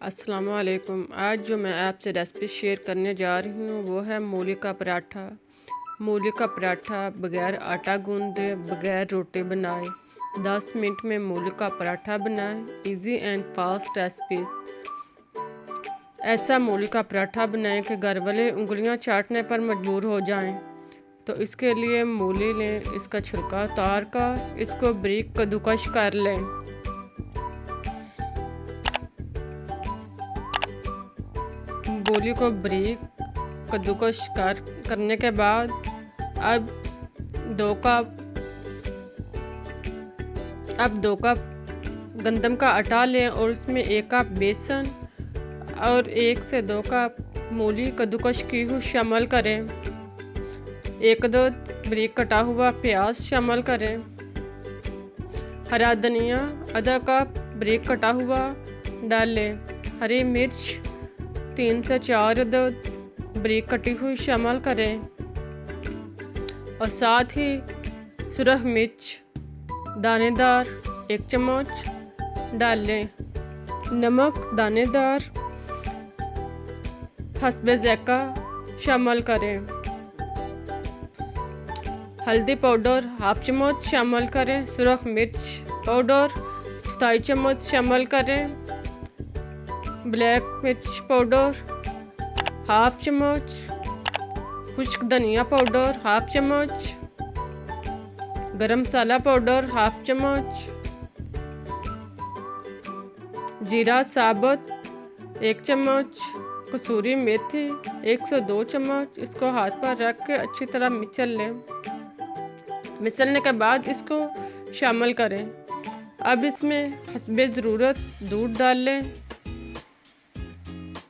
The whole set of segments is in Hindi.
अस्सलाम वालेकुम। आज जो मैं आपसे रेसिपी शेयर करने जा रही हूँ वो है मूली का पराठा। मूली का पराठा बगैर आटा गूंदे, बगैर रोटी बनाए 10 मिनट में मूली का पराठा बनाएं। Easy and fast recipes. ऐसा मूली का पराठा बनाएं कि घर वाले उंगलियां चाटने पर मजबूर हो जाएं। तो इसके लिए मूली लें, इसका छिलका उतार कर इसको बारीक कद्दूकस कर लें। मूली को बारीक कद्दूकस करने के बाद अब दो कप गंदम का आटा लें और उसमें 1 कप बेसन और 1 से 2 कप मूली कद्दूकस की हुई शामिल करें। 1-2 बारीक कटा हुआ प्याज शामिल करें। हरा धनिया आधा कप बारीक कटा हुआ डालें। हरी मिर्च 3 से 4 अदद बारीक कटी हुई शामिल करें और साथ ही सुरख मिर्च दानेदार 1 चम्मच डालें। नमक दानेदार हस्बे ज़ायक़ा शामिल करें। हल्दी पाउडर 1/2 चम्मच शामिल करें। सुरख मिर्च पाउडर 2 चम्मच शामिल करें। ब्लैक मिर्च पाउडर 1/2 चम्मच। खुश्क धनिया पाउडर 1/2 चम्मच। गरम मसाला पाउडर 1/2 चम्मच। जीरा साबुत 1 चम्मच। कसूरी मेथी 1 से 2 चम्मच। इसको हाथ पर रख के अच्छी तरह मिचल लें। मिचलने के बाद इसको शामिल करें। अब इसमें हस्बे ज़रूरत दूध डाल लें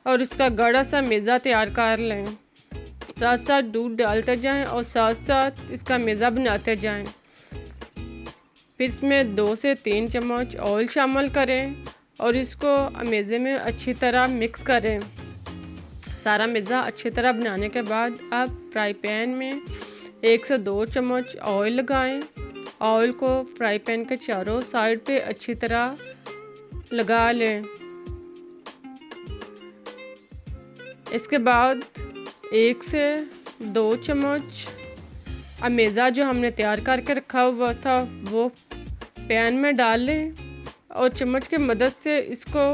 और इसका गाढ़ा सा मेज़ा तैयार कर लें। साथ साथ दूध डालते जाएं और साथ साथ इसका मेज़ा बनाते जाएं। फिर इसमें 2 से 3 चम्मच ऑयल शामिल करें और इसको मेज़े में अच्छी तरह मिक्स करें। सारा मेज़ा अच्छी तरह बनाने के बाद अब फ्राई पैन में 1 से 2 चम्मच ऑयल लगाएं। ऑयल को फ्राई पैन के चारों साइड पे अच्छी तरह लगा लें। इसके बाद 1 से 2 चम्मच मेज़ा जो हमने तैयार करके रखा हुआ था वो पैन में डाल लें और चम्मच की मदद से इसको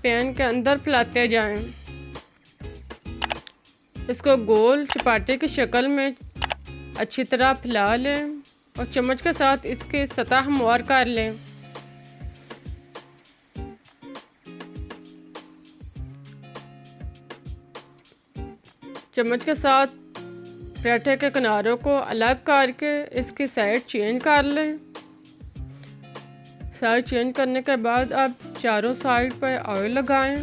पैन के अंदर फैलाते जाएं। इसको गोल चपाटी की शक्ल में अच्छी तरह फैला लें और चम्मच के साथ इसकी सतह हमवार कर लें। चम्मच के साथ पराठे के किनारों को अलग करके इसकी साइड चेंज कर लें। साइड चेंज करने के बाद अब चारों साइड पर ऑयल लगाएं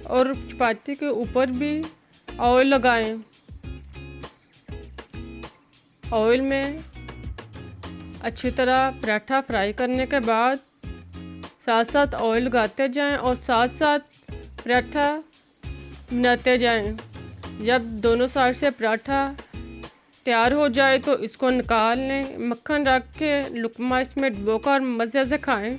और चपाती के ऊपर भी ऑयल लगाएं। ऑयल में अच्छी तरह पराठा फ्राई करने के बाद साथ साथ ऑयल लगाते जाएं और साथ साथ पराठा बनाते जाएं। जब दोनों साइड से पराठा तैयार हो जाए तो इसको निकाल लें। मक्खन रख के लुकमा इसमें डुबोकर मज़े से खाएं।